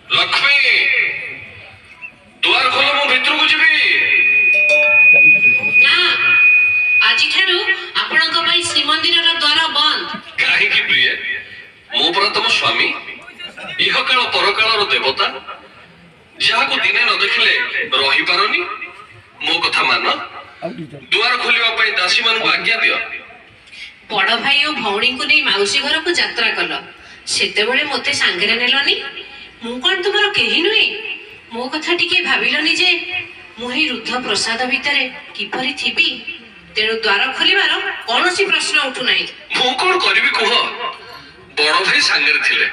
लक्ष्मी द्वार खोल मु भितर को जीवी ना आज श्रीमंदिर द्वार बंद कहीं प्रिय मो पर तुम स्वामी इहकाल परकाल देवता जहाँ को दिने न देखले रही पारनी मो कथा मान द्वार खोलिया दासी मान को आज्ञा दियो बड़ भाई और भौणी को नहीं मौसी घर को यात्रा कल सेते मते सांगरे नेलनी मु कौन तुमर केही नुहे मो कथा टिके भाबिलनी जे मुही रुद्ध प्रसाद भितरे किपरि थिबी तेणु द्वार खोलिबार कौनसी प्रश्न उठु नाही मु कोन करबी कह बड़ भाई सांगरे थिले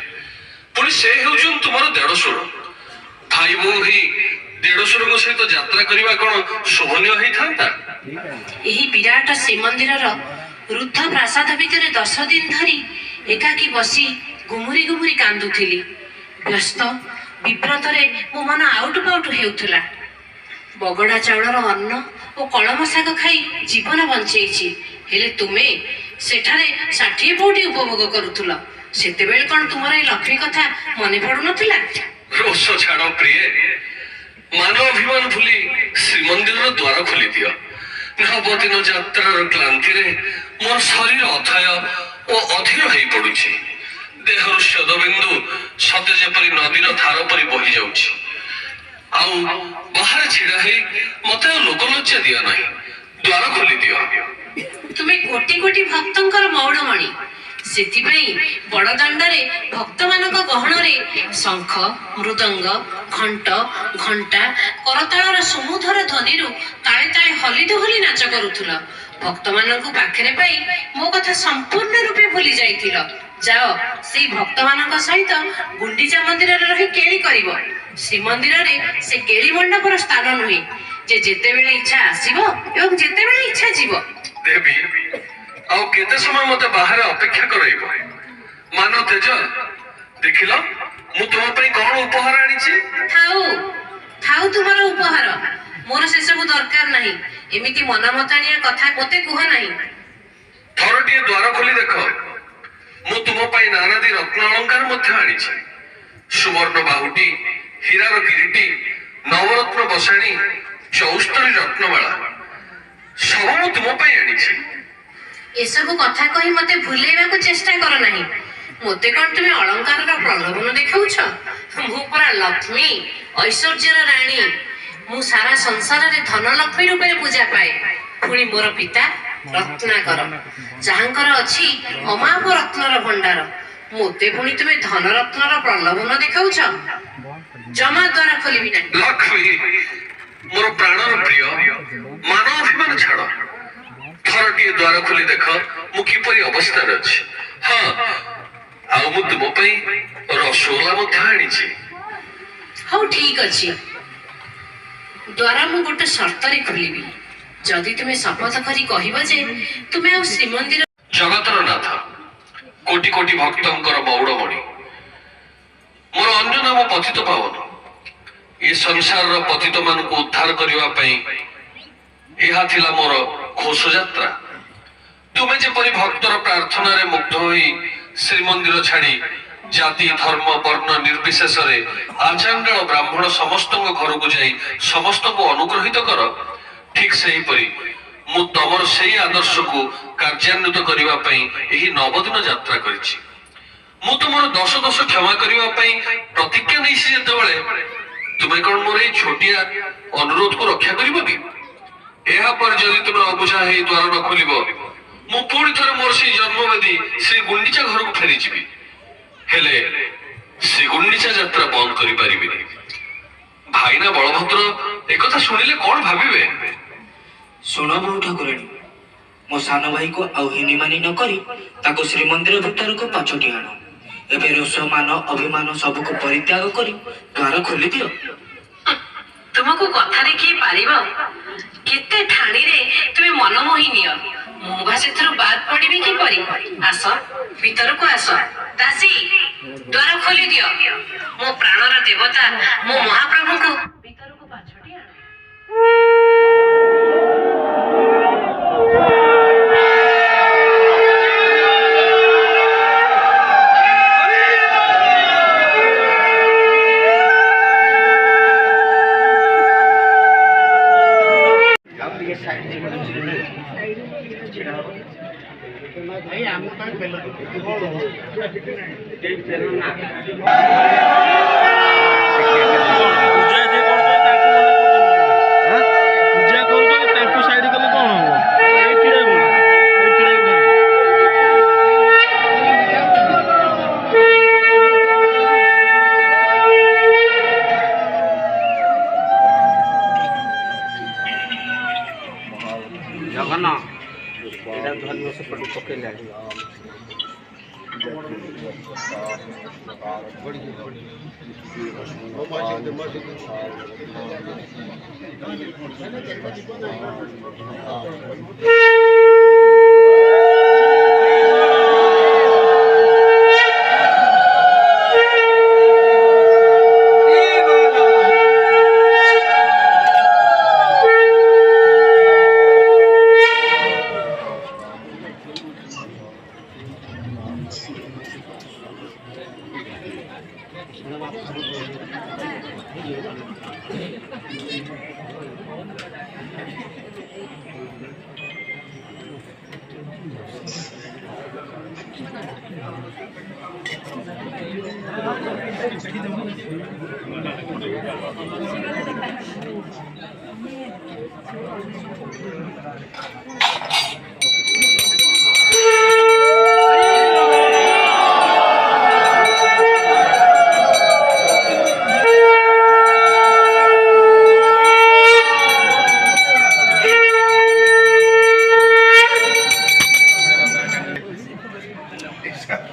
पुनी से हेउचन तुमर देड़सुर भाई मो ही देड़सुर को सहित यात्रा करिवा कोन शोभनीय हेई थांता एही विराट श्रीमंदिर रुद्ध प्रासाद भितर 10 दिन धरी एकाकी बसी गुमुरी गुमुरी कांदुथिली व्यस्त विव्रतरे मो मन आउट पाउट हेउथला बगड़ा चाउलर अन्न और कलम शाग खाई जीवन बंचेछि हेले तुमे सेठारे 60 पौटी उपभोग करुथुल सेतेबेले कोन तुमर ए लक्ष्मी कथा मने पडु नथिला रोष छाड़ प्रिय मानव अभिमान भूली श्रीमंदिर द्वार खोली दियो नवदिन यात्रार क्लांति रे मोर शरीर अथय और अधीर होई पडुछि देहर शदबिंदु सते जेपरि नदीर धार परि बहि जाउछि आउ बाहर छिड़ा है मते लोकलज्जा दिया नहीं द्वार खोली दियो तुमे कोटी कोटी भक्तंकर मौड़मणि सेथिपई बड़ दंडरे भक्त मानक गहणरे शंख मृदंग घंट घंटा करताळर सुमुधर ध्वनिरु ताळे ताळे हली दोहली नाच करुथुल भक्त मानक पाखरे पाई मो कथा संपूर्ण रूपे भूली जाइथिल जाओ से भक्त मानक सहित गुंडीचा मंदिर रे रही केली करिवो श्रीमंदिर रे से केली मंडपर स्थान नुहे जे जेते बेले इच्छा आसीबो एवं जेते बेले इच्छा जीवो देवी आउ केते समय मते बाहर अपेक्षा करइबो मानो तेज देखिलो मु तुम पई कोन उपहार आनी छी थाउ थाउ तुमर उपहार मोर से सब दरकार नाही एमिति मन मतानिया कथा मते कुह नाही थरटिए द्वार खोली देखो मु तुम पई नानादी रत्न अलंकार मध्य आनी छी सुवर्ण बाहुटी हीरार किरीटी नवरत्न बसाणी 74 रत्नमाला सब मु तुम पई आनी छी ए सब कथा कहि मते भुलेबा को चेष्टा कर नाही मते कोन तुमे अलंकार रा प्रलोभन देखाउछ मु परा लक्ष्मी ऐश्वर्यर रानी मु सारा संसार रे धन लक्ष्मी रूपे पूजा पाए पुणी मोर पिता रत्नाकर जहांकर अछि अमाप रत्नर भंडार मोते पुणी तुमे धन रत्नर प्रलोभन देखाउछ जमा द्वारा खोलिबि नाही लक्ष्मी मोर प्राणर प्रिय मानव अभिमान छाड़ थरटिए द्वार खोली देख मु किपरि अवस्था अछि हां आउ मु तुम पई रसगोला मध्य आनी छी हौ ठीक अछि द्वारा मु गोटे शर्त रे खोलिबि जदि तुमे शपथ करी कहिबो जे तुमे आ श्रीमंदिर जगतर नाथ कोटि कोटि भक्तंकर मौड़मणि मोर अन्य नाम पतित पावन ये संसार रो पतित मान को उद्धार करिवा पई एहा थिला मोर घोष यात्रा तुमे जेपरि भक्तर प्रार्थना रे मुग्ध होई श्रीमंदिर छाड़ी जाति धर्म वर्ण निर्विशेष रे आचांडाल ब्राह्मण समस्त घर को जाई समस्त को अनुग्रहित कर ठीक सही परी मु तमर सही आदर्श को कार्यान्वित करिवा पई एही नवदिन यात्रा करिछि मु तुमर 10 क्षमा करिवा पई प्रतिज्ञा नैछि जेतेबेले तुमे कोन मोर ए छोटिया अनुरोध को रक्षा करिवो कि एहा पर जदि तुमे अबुझा हे द्वार न खोलिबो मु पुणी थरे मोर से जन्मवेदी श्री गुंडीचा घर को फेरी जीवी हेले श्री गुंडीचा यात्रा बंद करि परिबि भाईना बलभद्र एकथा सुनिले कोन भाबिबे सुनो बहु ठाकुराणी मो सान भाई को आउ हिनी मानी न करी ताको श्रीमंदिर भीतर को पाछोटी आनो एबे रोष मान अभिमान सब को परित्याग करी द्वार खोली दियो तुमको कथा देखि पारिबो केते ठाणी रे तुमे मन मोहि नियो मु भासे थरो बात पड़िबे कि परी आस भीतर को आस दासी द्वार खोली दियो मो प्राणर देवता मो महाप्रभु को भीतर को पाछोटी आनो ପୂଜା ଯେ କରୁଛନ୍ତି ତାଙ୍କୁ ମନା କରୁଛନ୍ତି। ପୂଜା କରୁଛନ୍ତି ତାଙ୍କୁ ସାଇଡ କଲେ କଣ ହବ? ଏଇ ଛିଡ଼ା ହୁଅ, ଏଇ ଛିଡ଼ା ହୁଅ। ଜଗନ ଏଇଟା ଧରିବ ସେପଟେ ପକେଇଲେ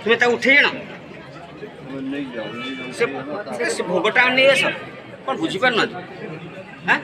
तुम्हें ताको उठे जाना से भोगटा नहीं आस कौन बुझीपार ना हाँ